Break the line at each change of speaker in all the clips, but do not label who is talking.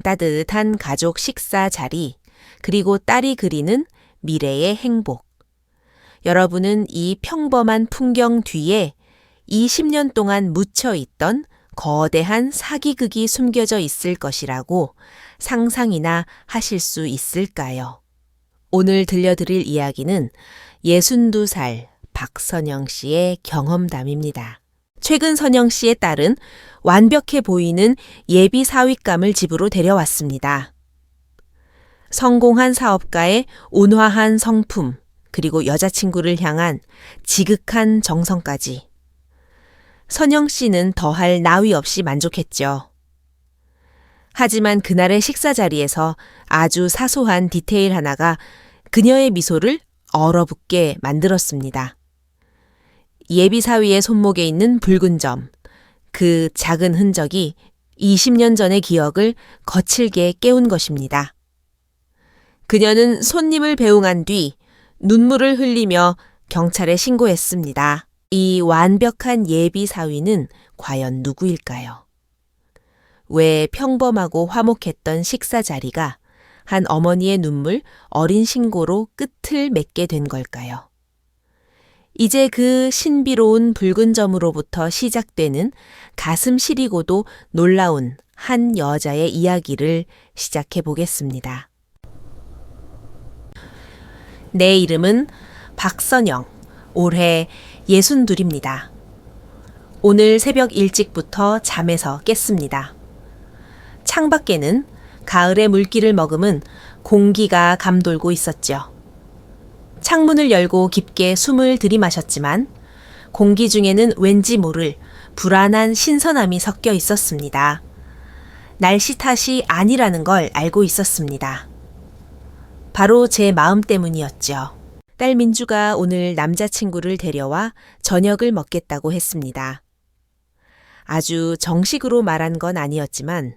따뜻한 가족 식사 자리, 그리고 딸이 그리는 미래의 행복. 여러분은 이 평범한 풍경 뒤에 20년 동안 묻혀있던 거대한 사기극이 숨겨져 있을 것이라고 상상이나 하실 수 있을까요? 오늘 들려드릴 이야기는 62살 박선영 씨의 경험담입니다. 최근 선영 씨의 딸은 완벽해 보이는 예비 사윗감을 집으로 데려왔습니다. 성공한 사업가의 온화한 성품, 그리고 여자친구를 향한 지극한 정성까지. 선영 씨는 더할 나위 없이 만족했죠. 하지만 그날의 식사 자리에서 아주 사소한 디테일 하나가 그녀의 미소를 얼어붙게 만들었습니다. 예비 사위의 손목에 있는 붉은 점, 그 작은 흔적이 20년 전의 기억을 거칠게 깨운 것입니다. 그녀는 손님을 배웅한 뒤 눈물을 흘리며 경찰에 신고했습니다. 이 완벽한 예비 사위는 과연 누구일까요? 왜 평범하고 화목했던 식사 자리가 한 어머니의 눈물, 어린 신고로 끝을 맺게 된 걸까요? 이제 그 신비로운 붉은 점으로부터 시작되는 가슴 시리고도 놀라운 한 여자의 이야기를 시작해 보겠습니다. 내 이름은 박선영, 올해 62입니다. 오늘 새벽 일찍부터 잠에서 깼습니다. 창밖에는 가을의 물기를 머금은 공기가 감돌고 있었죠. 창문을 열고 깊게 숨을 들이마셨지만 공기 중에는 왠지 모를 불안한 신선함이 섞여 있었습니다. 날씨 탓이 아니라는 걸 알고 있었습니다. 바로 제 마음 때문이었죠. 딸 민주가 오늘 남자친구를 데려와 저녁을 먹겠다고 했습니다. 아주 정식으로 말한 건 아니었지만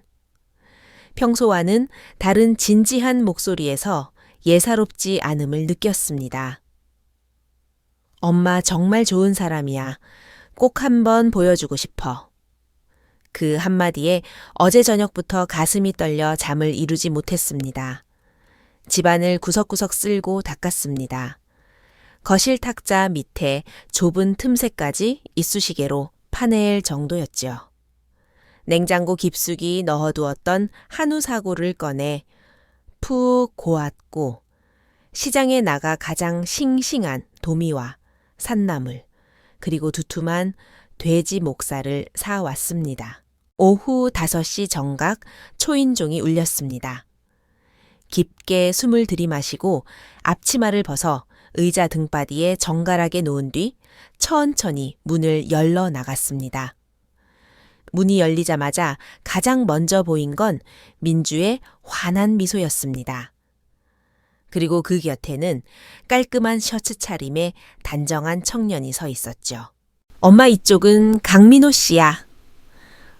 평소와는 다른 진지한 목소리에서 예사롭지 않음을 느꼈습니다. 엄마 정말 좋은 사람이야. 꼭 한번 보여주고 싶어. 그 한마디에 어제 저녁부터 가슴이 떨려 잠을 이루지 못했습니다. 집안을 구석구석 쓸고 닦았습니다. 거실 탁자 밑에 좁은 틈새까지 이쑤시개로 파낼 정도였죠. 냉장고 깊숙이 넣어두었던 한우 사고를 꺼내 푹 고았고 시장에 나가 가장 싱싱한 도미와 산나물 그리고 두툼한 돼지 목살을 사왔습니다. 오후 5시 정각 초인종이 울렸습니다. 깊게 숨을 들이마시고 앞치마를 벗어 의자 등바디에 정갈하게 놓은 뒤 천천히 문을 열러 나갔습니다. 문이 열리자마자 가장 먼저 보인 건 민주의 환한 미소였습니다. 그리고 그 곁에는 깔끔한 셔츠 차림의 단정한 청년이 서 있었죠. 엄마 이쪽은 강민호 씨야.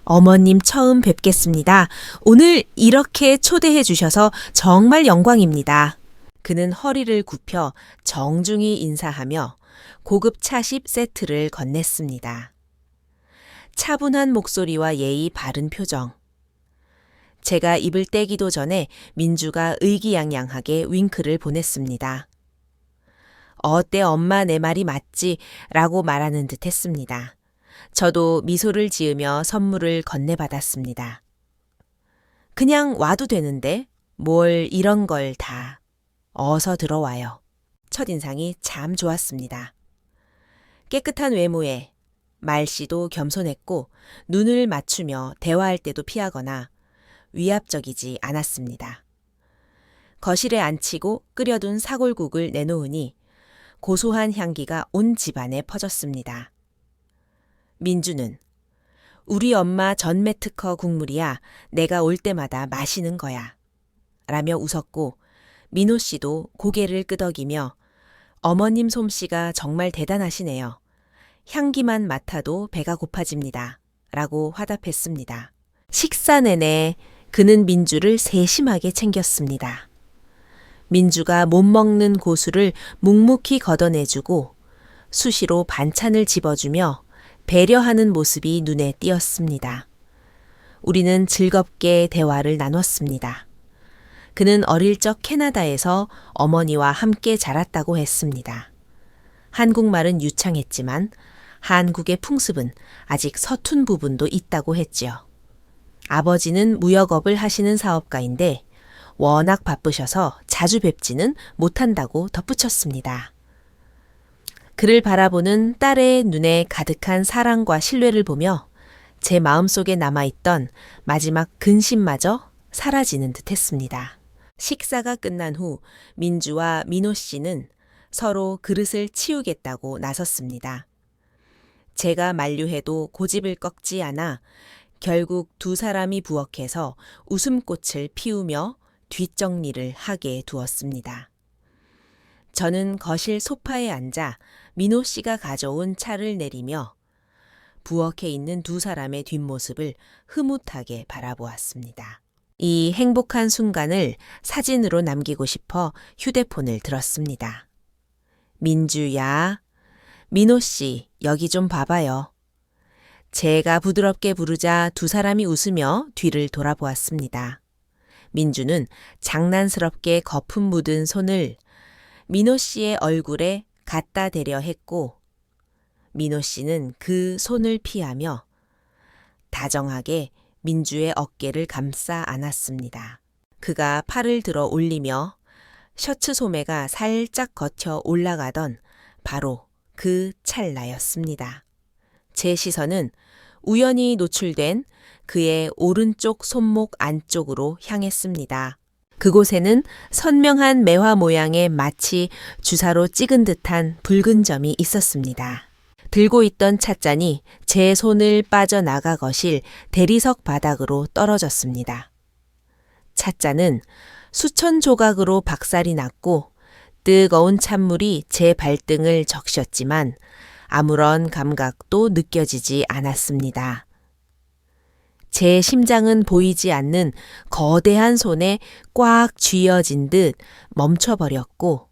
어머님 처음 뵙겠습니다. 오늘 이렇게 초대해 주셔서 정말 영광입니다. 그는 허리를 굽혀 정중히 인사하며 고급 차십 세트를 건넸습니다. 차분한 목소리와 예의 바른 표정. 제가 입을 떼기도 전에 민주가 의기양양하게 윙크를 보냈습니다. 어때 엄마 내 말이 맞지? 라고 말하는 듯 했습니다. 저도 미소를 지으며 선물을 건네받았습니다. 그냥 와도 되는데 뭘 이런 걸 다. 어서 들어와요. 첫인상이 참 좋았습니다. 깨끗한 외모에 말씨도 겸손했고 눈을 맞추며 대화할 때도 피하거나 위압적이지 않았습니다. 거실에 앉히고 끓여둔 사골국을 내놓으니 고소한 향기가 온 집안에 퍼졌습니다. 민주는 우리 엄마 전매 특허 국물이야 내가 올 때마다 마시는 거야 라며 웃었고 민호 씨도 고개를 끄덕이며 어머님 솜씨가 정말 대단하시네요. 향기만 맡아도 배가 고파집니다. 라고 화답했습니다. 식사 내내 그는 민주를 세심하게 챙겼습니다. 민주가 못 먹는 고수를 묵묵히 걷어내주고 수시로 반찬을 집어주며 배려하는 모습이 눈에 띄었습니다. 우리는 즐겁게 대화를 나눴습니다. 그는 어릴 적 캐나다에서 어머니와 함께 자랐다고 했습니다. 한국말은 유창했지만 한국의 풍습은 아직 서툰 부분도 있다고 했지요. 아버지는 무역업을 하시는 사업가인데 워낙 바쁘셔서 자주 뵙지는 못한다고 덧붙였습니다. 그를 바라보는 딸의 눈에 가득한 사랑과 신뢰를 보며 제 마음속에 남아있던 마지막 근심마저 사라지는 듯했습니다. 식사가 끝난 후 민주와 민호 씨는 서로 그릇을 치우겠다고 나섰습니다. 제가 만류해도 고집을 꺾지 않아 결국 두 사람이 부엌에서 웃음꽃을 피우며 뒷정리를 하게 두었습니다. 저는 거실 소파에 앉아 민호 씨가 가져온 차를 내리며 부엌에 있는 두 사람의 뒷모습을 흐뭇하게 바라보았습니다. 이 행복한 순간을 사진으로 남기고 싶어 휴대폰을 들었습니다. 민주야, 민호 씨, 여기 좀 봐봐요. 제가 부드럽게 부르자 두 사람이 웃으며 뒤를 돌아보았습니다. 민주는 장난스럽게 거품 묻은 손을 민호 씨의 얼굴에 갖다 대려 했고 민호 씨는 그 손을 피하며 다정하게 민주의 어깨를 감싸 안았습니다. 그가 팔을 들어 올리며 셔츠 소매가 살짝 걷혀 올라가던 바로 그 찰나였습니다. 제 시선은 우연히 노출된 그의 오른쪽 손목 안쪽으로 향했습니다. 그곳에는 선명한 매화 모양의 마치 주사로 찍은 듯한 붉은 점이 있었습니다. 들고 있던 찻잔이 제 손을 빠져나가 거실 대리석 바닥으로 떨어졌습니다. 찻잔은 수천 조각으로 박살이 났고 뜨거운 찬물이 제 발등을 적셨지만 아무런 감각도 느껴지지 않았습니다. 제 심장은 보이지 않는 거대한 손에 꽉 쥐어진 듯 멈춰버렸고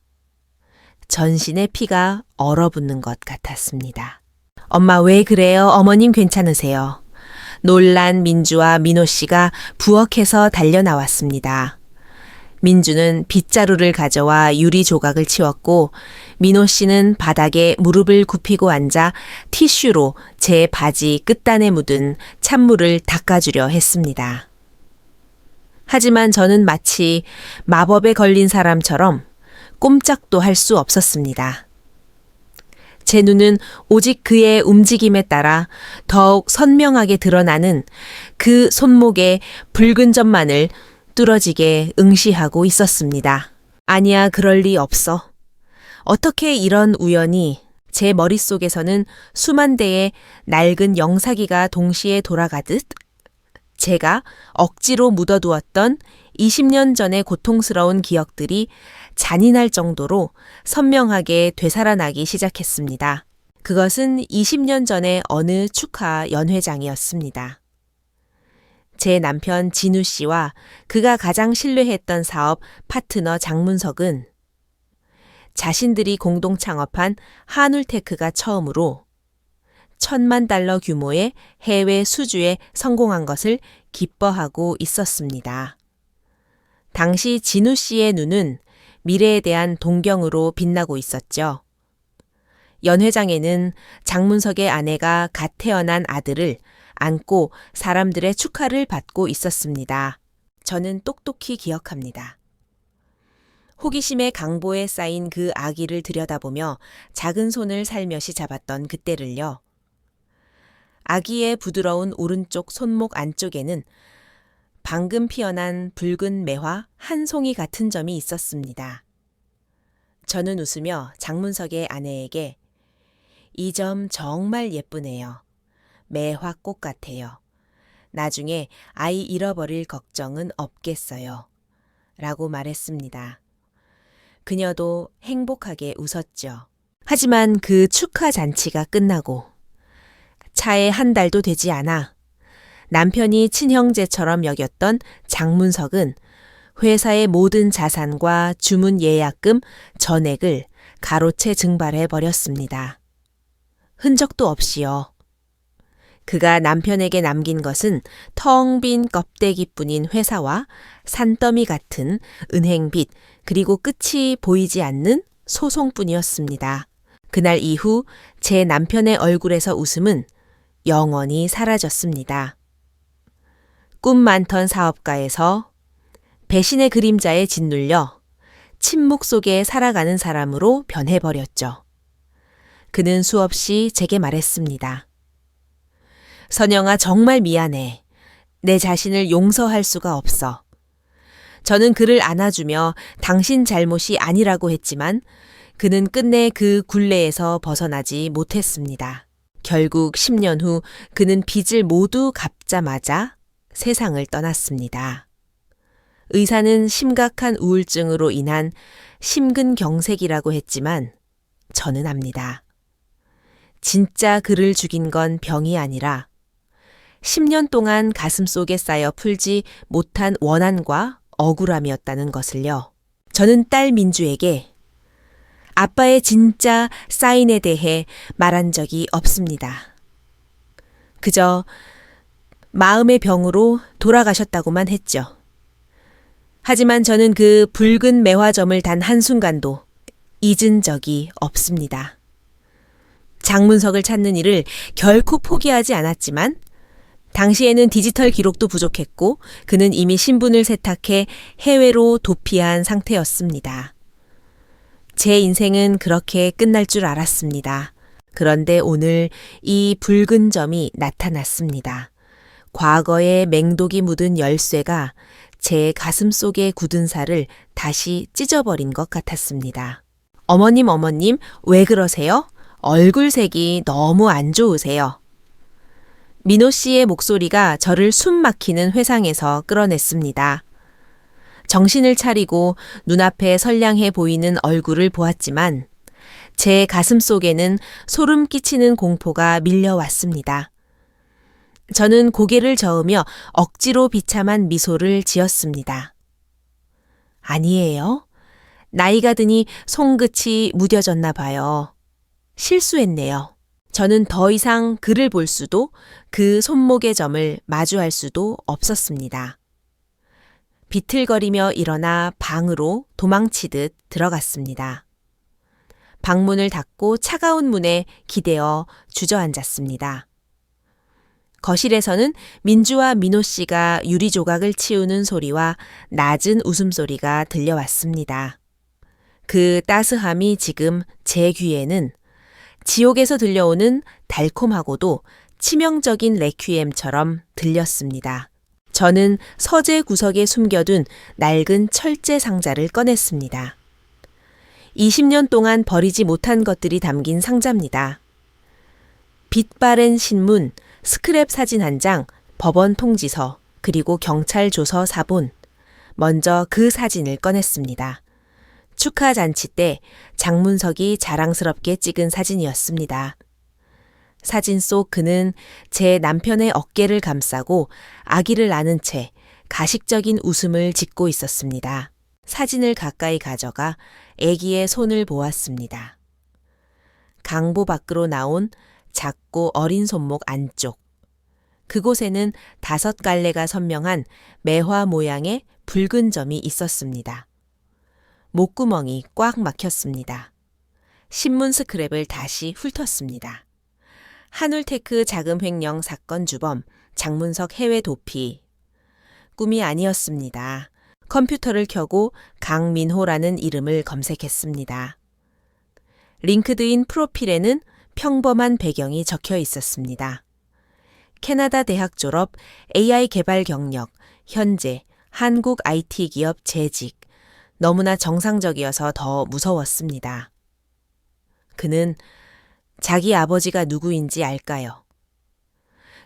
전신의 피가 얼어붙는 것 같았습니다. 엄마 왜 그래요? 어머님 괜찮으세요? 놀란 민주와 민호 씨가 부엌에서 달려나왔습니다. 민주는 빗자루를 가져와 유리 조각을 치웠고 민호 씨는 바닥에 무릎을 굽히고 앉아 티슈로 제 바지 끝단에 묻은 찬물을 닦아주려 했습니다. 하지만 저는 마치 마법에 걸린 사람처럼 꼼짝도 할 수 없었습니다. 제 눈은 오직 그의 움직임에 따라 더욱 선명하게 드러나는 그 손목의 붉은 점만을 뚫어지게 응시하고 있었습니다. 아니야, 그럴 리 없어. 어떻게 이런 우연이 제 머릿속에서는 수만 대의 낡은 영사기가 동시에 돌아가듯 제가 억지로 묻어두었던 20년 전의 고통스러운 기억들이 잔인할 정도로 선명하게 되살아나기 시작했습니다. 그것은 20년 전의 어느 축하 연회장이었습니다. 제 남편 진우 씨와 그가 가장 신뢰했던 사업 파트너 장문석은 자신들이 공동 창업한 한울테크가 처음으로 $10,000,000 규모의 해외 수주에 성공한 것을 기뻐하고 있었습니다. 당시 진우 씨의 눈은 미래에 대한 동경으로 빛나고 있었죠. 연회장에는 장문석의 아내가 갓 태어난 아들을 안고 사람들의 축하를 받고 있었습니다. 저는 똑똑히 기억합니다. 호기심의 강보에 쌓인 그 아기를 들여다보며 작은 손을 살며시 잡았던 그때를요. 아기의 부드러운 오른쪽 손목 안쪽에는 방금 피어난 붉은 매화 한 송이 같은 점이 있었습니다. 저는 웃으며 장문석의 아내에게 이 점 정말 예쁘네요. 매화꽃 같아요. 나중에 아이 잃어버릴 걱정은 없겠어요. 라고 말했습니다. 그녀도 행복하게 웃었죠. 하지만 그 축하 잔치가 끝나고 차에 한 달도 되지 않아 남편이 친형제처럼 여겼던 장문석은 회사의 모든 자산과 주문 예약금 전액을 가로채 증발해 버렸습니다. 흔적도 없이요. 그가 남편에게 남긴 것은 텅 빈 껍데기뿐인 회사와 산더미 같은 은행빚, 그리고 끝이 보이지 않는 소송뿐이었습니다. 그날 이후 제 남편의 얼굴에서 웃음은 영원히 사라졌습니다. 꿈 많던 사업가에서 배신의 그림자에 짓눌려 침묵 속에 살아가는 사람으로 변해버렸죠. 그는 수없이 제게 말했습니다. 선영아, 정말 미안해. 내 자신을 용서할 수가 없어. 저는 그를 안아주며 당신 잘못이 아니라고 했지만 그는 끝내 그 굴레에서 벗어나지 못했습니다. 결국 10년 후 그는 빚을 모두 갚자마자 세상을 떠났습니다. 의사는 심각한 우울증으로 인한 심근경색이라고 했지만 저는 압니다. 진짜 그를 죽인 건 병이 아니라 10년 동안 가슴속에 쌓여 풀지 못한 원한과 억울함이었다는 것을요. 저는 딸 민주에게 아빠의 진짜 사인에 대해 말한 적이 없습니다. 그저 마음의 병으로 돌아가셨다고만 했죠. 하지만 저는 그 붉은 매화점을 단 한순간도 잊은 적이 없습니다. 장문석을 찾는 일을 결코 포기하지 않았지만 당시에는 디지털 기록도 부족했고 그는 이미 신분을 세탁해 해외로 도피한 상태였습니다. 제 인생은 그렇게 끝날 줄 알았습니다. 그런데 오늘 이 붉은 점이 나타났습니다. 과거의 맹독이 묻은 열쇠가 제 가슴 속의 굳은 살을 다시 찢어버린 것 같았습니다. 어머님, 왜 그러세요? 얼굴색이 너무 안 좋으세요. 민호 씨의 목소리가 저를 숨 막히는 회상에서 끌어냈습니다. 정신을 차리고 눈앞에 선량해 보이는 얼굴을 보았지만 제 가슴 속에는 소름 끼치는 공포가 밀려왔습니다. 저는 고개를 저으며 억지로 비참한 미소를 지었습니다. 아니에요. 나이가 드니 손끝이 무뎌졌나 봐요. 실수했네요. 저는 더 이상 그를 볼 수도 그 손목의 점을 마주할 수도 없었습니다. 비틀거리며 일어나 방으로 도망치듯 들어갔습니다. 방문을 닫고 차가운 문에 기대어 주저앉았습니다. 거실에서는 민주와 민호 씨가 유리 조각을 치우는 소리와 낮은 웃음소리가 들려왔습니다. 그 따스함이 지금 제 귀에는 지옥에서 들려오는 달콤하고도 치명적인 레퀴엠처럼 들렸습니다. 저는 서재 구석에 숨겨둔 낡은 철제 상자를 꺼냈습니다. 20년 동안 버리지 못한 것들이 담긴 상자입니다. 빛 바랜 신문, 스크랩 사진 한 장, 법원 통지서, 그리고 경찰 조서 4본. 먼저 그 사진을 꺼냈습니다. 축하 잔치 때 장문석이 자랑스럽게 찍은 사진이었습니다. 사진 속 그는 제 남편의 어깨를 감싸고 아기를 안은 채 가식적인 웃음을 짓고 있었습니다. 사진을 가까이 가져가 아기의 손을 보았습니다. 강보 밖으로 나온 작고 어린 손목 안쪽. 그곳에는 5갈래가 선명한 매화 모양의 붉은 점이 있었습니다. 목구멍이 꽉 막혔습니다. 신문 스크랩을 다시 훑었습니다. 한울테크 자금 횡령 사건 주범 장문석 해외 도피. 꿈이 아니었습니다. 컴퓨터를 켜고 강민호라는 이름을 검색했습니다. 링크드인 프로필에는 평범한 배경이 적혀 있었습니다. 캐나다 대학 졸업, AI 개발 경력, 현재 한국 IT 기업 재직. 너무나 정상적이어서 더 무서웠습니다. 그는 자기 아버지가 누구인지 알까요?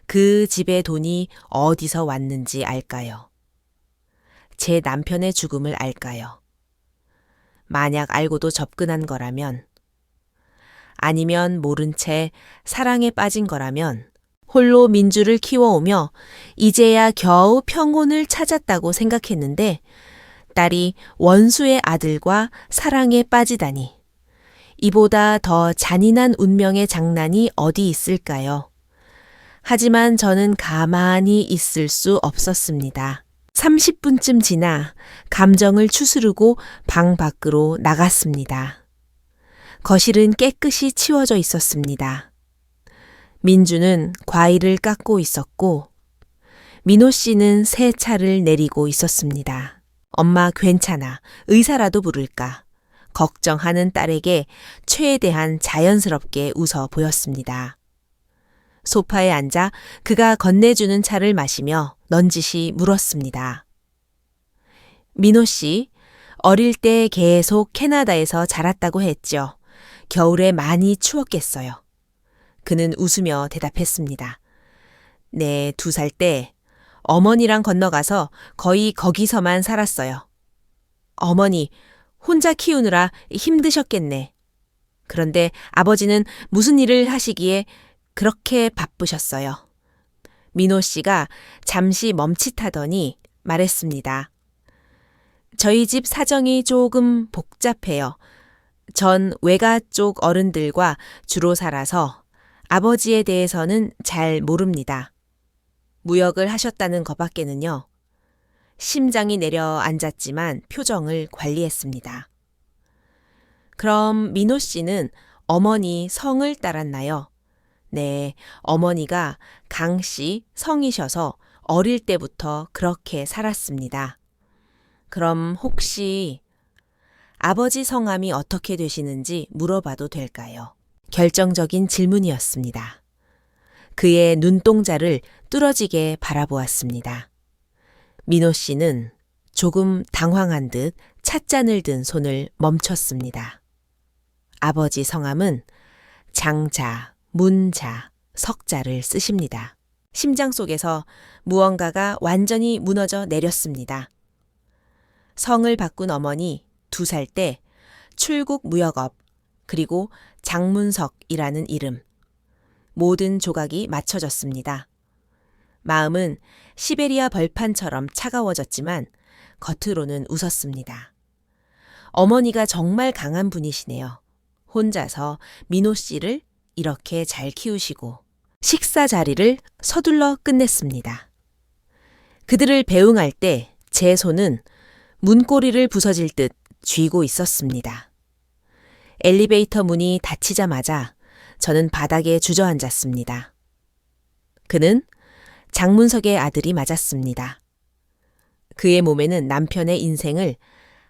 그 집의 돈이 어디서 왔는지 알까요? 제 남편의 죽음을 알까요? 만약 알고도 접근한 거라면, 아니면 모른 채 사랑에 빠진 거라면 홀로 민주를 키워오며 이제야 겨우 평온을 찾았다고 생각했는데 딸이 원수의 아들과 사랑에 빠지다니. 이보다 더 잔인한 운명의 장난이 어디 있을까요? 하지만 저는 가만히 있을 수 없었습니다. 30분쯤 지나 감정을 추스르고 방 밖으로 나갔습니다. 거실은 깨끗이 치워져 있었습니다. 민주는 과일을 깎고 있었고 민호 씨는 새 차를 내리고 있었습니다. 엄마 괜찮아. 의사라도 부를까? 걱정하는 딸에게 최대한 자연스럽게 웃어 보였습니다. 소파에 앉아 그가 건네주는 차를 마시며 넌지시 물었습니다. 민호 씨, 어릴 때 계속 캐나다에서 자랐다고 했죠. 겨울에 많이 추웠겠어요. 그는 웃으며 대답했습니다. 네, 2살 때 어머니랑 건너가서 거의 거기서만 살았어요. 어머니, 혼자 키우느라 힘드셨겠네. 그런데 아버지는 무슨 일을 하시기에 그렇게 바쁘셨어요. 민호 씨가 잠시 멈칫하더니 말했습니다. 저희 집 사정이 조금 복잡해요. 전 외가 쪽 어른들과 주로 살아서 아버지에 대해서는 잘 모릅니다. 무역을 하셨다는 것밖에는요. 심장이 내려앉았지만 표정을 관리했습니다. 그럼 민호 씨는 어머니 성을 따랐나요? 네, 어머니가 강 씨 성이셔서 어릴 때부터 그렇게 살았습니다. 그럼 혹시 아버지 성함이 어떻게 되시는지 물어봐도 될까요? 결정적인 질문이었습니다. 그의 눈동자를 뚫어지게 바라보았습니다. 민호 씨는 조금 당황한 듯 찻잔을 든 손을 멈췄습니다. 아버지 성함은 장자, 문자, 석자를 쓰십니다. 심장 속에서 무언가가 완전히 무너져 내렸습니다. 성을 바꾼 어머니 2살 때 출국 무역업 그리고 장문석이라는 이름. 모든 조각이 맞춰졌습니다. 마음은 시베리아 벌판처럼 차가워졌지만 겉으로는 웃었습니다. 어머니가 정말 강한 분이시네요. 혼자서 민호 씨를 이렇게 잘 키우시고 식사 자리를 서둘러 끝냈습니다. 그들을 배웅할 때 제 손은 문고리를 부서질 듯 쥐고 있었습니다. 엘리베이터 문이 닫히자마자 저는 바닥에 주저앉았습니다. 그는 장문석의 아들이 맞았습니다. 그의 몸에는 남편의 인생을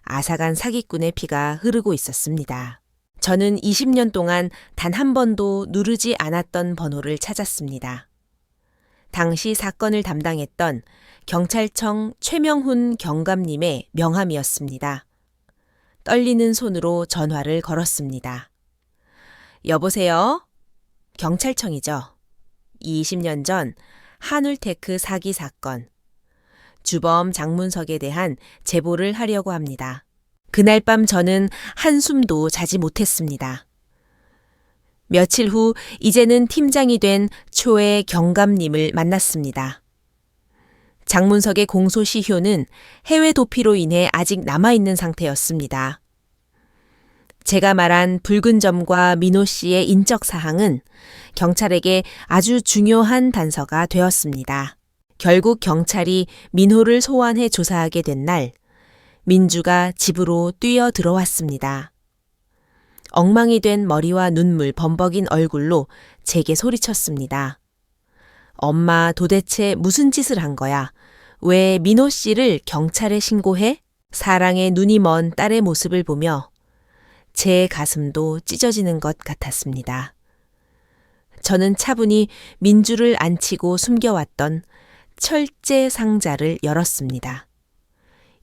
앗아간 사기꾼의 피가 흐르고 있었습니다. 저는 20년 동안 단 한 번도 누르지 않았던 번호를 찾았습니다. 당시 사건을 담당했던 경찰청 최명훈 경감님의 명함이었습니다. 떨리는 손으로 전화를 걸었습니다. 여보세요? 경찰청이죠. 20년 전 한울테크 사기 사건. 주범 장문석에 대한 제보를 하려고 합니다. 그날 밤 저는 한숨도 자지 못했습니다. 며칠 후 이제는 팀장이 된 초의 경감님을 만났습니다. 장문석의 공소시효는 해외 도피로 인해 아직 남아있는 상태였습니다. 제가 말한 붉은 점과 민호 씨의 인적 사항은 경찰에게 아주 중요한 단서가 되었습니다. 결국 경찰이 민호를 소환해 조사하게 된 날, 민주가 집으로 뛰어 들어왔습니다. 엉망이 된 머리와 눈물 범벅인 얼굴로 제게 소리쳤습니다. 엄마 도대체 무슨 짓을 한 거야? 왜 민호 씨를 경찰에 신고해? 사랑에 눈이 먼 딸의 모습을 보며 제 가슴도 찢어지는 것 같았습니다. 저는 차분히 민주를 안치고 숨겨왔던 철제 상자를 열었습니다.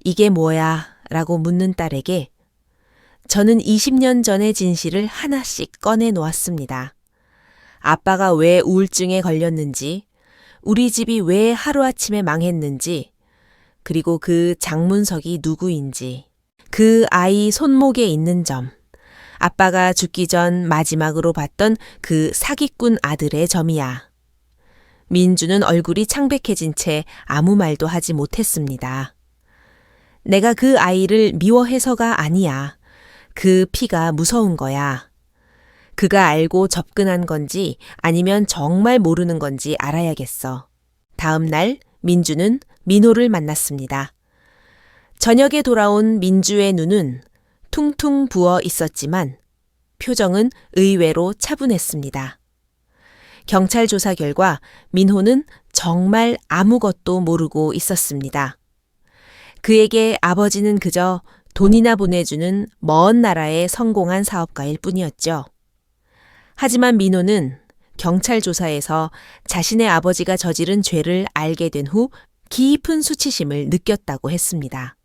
이게 뭐야? 라고 묻는 딸에게 저는 20년 전의 진실을 하나씩 꺼내 놓았습니다. 아빠가 왜 우울증에 걸렸는지, 우리 집이 왜 하루아침에 망했는지, 그리고 그 장문석이 누구인지, 그 아이 손목에 있는 점, 아빠가 죽기 전 마지막으로 봤던 그 사기꾼 아들의 점이야. 민주는 얼굴이 창백해진 채 아무 말도 하지 못했습니다. 내가 그 아이를 미워해서가 아니야. 그 피가 무서운 거야. 그가 알고 접근한 건지 아니면 정말 모르는 건지 알아야겠어. 다음 날 민주는 민호를 만났습니다. 저녁에 돌아온 민주의 눈은 퉁퉁 부어 있었지만 표정은 의외로 차분했습니다. 경찰 조사 결과 민호는 정말 아무것도 모르고 있었습니다. 그에게 아버지는 그저 돈이나 보내주는 먼 나라의 성공한 사업가일 뿐이었죠. 하지만 민호는 경찰 조사에서 자신의 아버지가 저지른 죄를 알게 된 후 깊은 수치심을 느꼈다고 했습니다.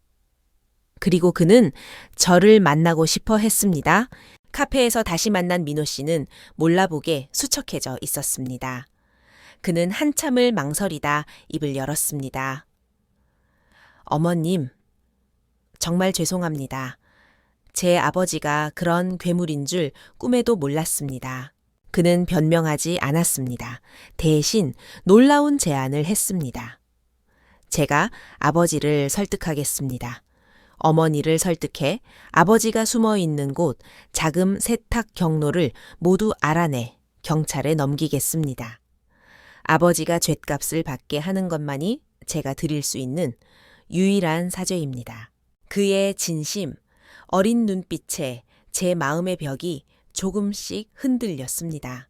그리고 그는 저를 만나고 싶어 했습니다. 카페에서 다시 만난 민호 씨는 몰라보게 수척해져 있었습니다. 그는 한참을 망설이다 입을 열었습니다. 어머님, 정말 죄송합니다. 제 아버지가 그런 괴물인 줄 꿈에도 몰랐습니다. 그는 변명하지 않았습니다. 대신 놀라운 제안을 했습니다. 제가 아버지를 설득하겠습니다. 어머니를 설득해 아버지가 숨어 있는 곳 자금 세탁 경로를 모두 알아내 경찰에 넘기겠습니다. 아버지가 죗값을 받게 하는 것만이 제가 드릴 수 있는 유일한 사죄입니다. 그의 진심, 어린 눈빛에 제 마음의 벽이 조금씩 흔들렸습니다.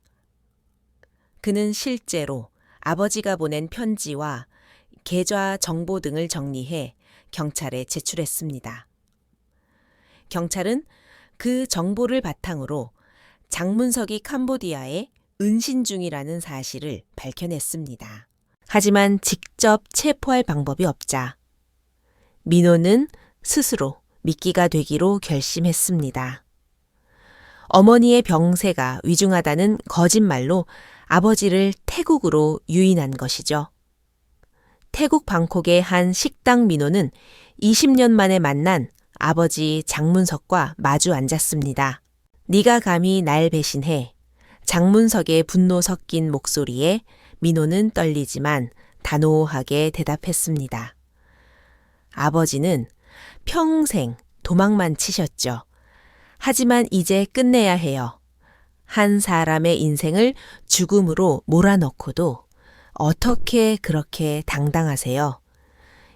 그는 실제로 아버지가 보낸 편지와 계좌 정보 등을 정리해 경찰에 제출했습니다. 경찰은 그 정보를 바탕으로 장문석이 캄보디아에 은신 중이라는 사실을 밝혀냈습니다. 하지만 직접 체포할 방법이 없자 민호는 스스로 미끼가 되기로 결심했습니다. 어머니의 병세가 위중하다는 거짓말로 아버지를 태국으로 유인한 것이죠. 태국 방콕의 한 식당 민호는 20년 만에 만난 아버지 장문석과 마주 앉았습니다. 네가 감히 날 배신해. 장문석의 분노 섞인 목소리에 민호는 떨리지만 단호하게 대답했습니다. 아버지는 평생 도망만 치셨죠. 하지만 이제 끝내야 해요. 한 사람의 인생을 죽음으로 몰아넣고도 어떻게 그렇게 당당하세요?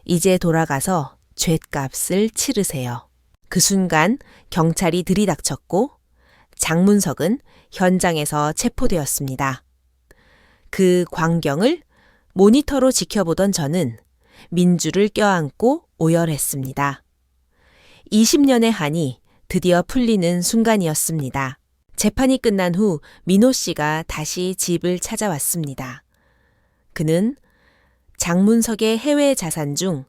이제 돌아가서 죗값을 치르세요. 그 순간 경찰이 들이닥쳤고 장문석은 현장에서 체포되었습니다. 그 광경을 모니터로 지켜보던 저는 민주를 껴안고 오열했습니다. 20년의 한이 드디어 풀리는 순간이었습니다. 재판이 끝난 후 민호 씨가 다시 집을 찾아왔습니다. 그는 장문석의 해외 자산 중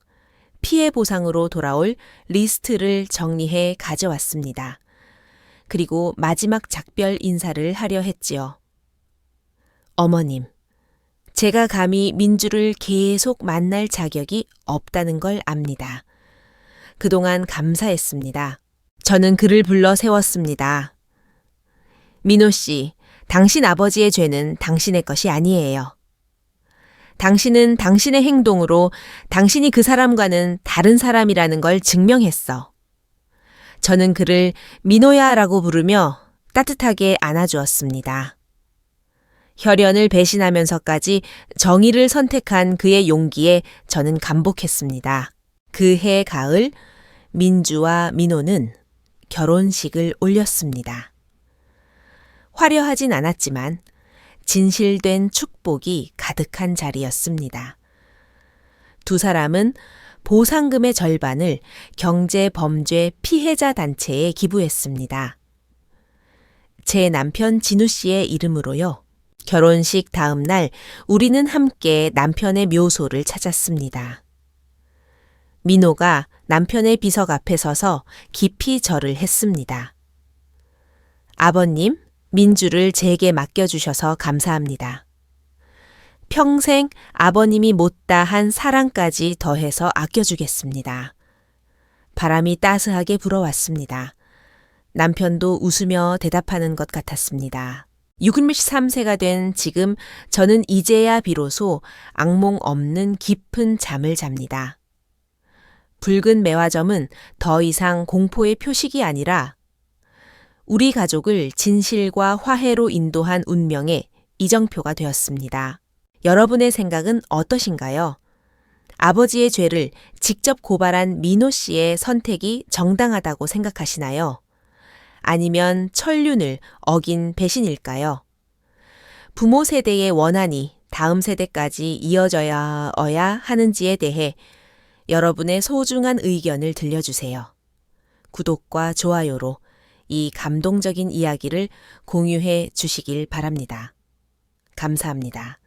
피해 보상으로 돌아올 리스트를 정리해 가져왔습니다. 그리고 마지막 작별 인사를 하려 했지요. 어머님, 제가 감히 민주를 계속 만날 자격이 없다는 걸 압니다. 그동안 감사했습니다. 저는 그를 불러 세웠습니다. 민호 씨, 당신 아버지의 죄는 당신의 것이 아니에요. 당신은 당신의 행동으로 당신이 그 사람과는 다른 사람이라는 걸 증명했어. 저는 그를 민호야라고 부르며 따뜻하게 안아주었습니다. 혈연을 배신하면서까지 정의를 선택한 그의 용기에 저는 감복했습니다. 그해 가을 민주와 민호는 결혼식을 올렸습니다. 화려하진 않았지만 진실된 축복이 가득한 자리였습니다. 두 사람은 보상금의 절반을 경제범죄 피해자 단체에 기부했습니다. 제 남편 진우 씨의 이름으로요. 결혼식 다음 날 우리는 함께 남편의 묘소를 찾았습니다. 민호가 남편의 비석 앞에 서서 깊이 절을 했습니다. 아버님, 민주를 제게 맡겨주셔서 감사합니다. 평생 아버님이 못다한 사랑까지 더해서 아껴주겠습니다. 바람이 따스하게 불어왔습니다. 남편도 웃으며 대답하는 것 같았습니다. 63세가 된 지금 저는 이제야 비로소 악몽 없는 깊은 잠을 잡니다. 붉은 매화점은 더 이상 공포의 표식이 아니라 우리 가족을 진실과 화해로 인도한 운명의 이정표가 되었습니다. 여러분의 생각은 어떠신가요? 아버지의 죄를 직접 고발한 민호 씨의 선택이 정당하다고 생각하시나요? 아니면 천륜을 어긴 배신일까요? 부모 세대의 원한이 다음 세대까지 이어져야 하는지에 대해 여러분의 소중한 의견을 들려주세요. 구독과 좋아요로 이 감동적인 이야기를 공유해 주시길 바랍니다. 감사합니다.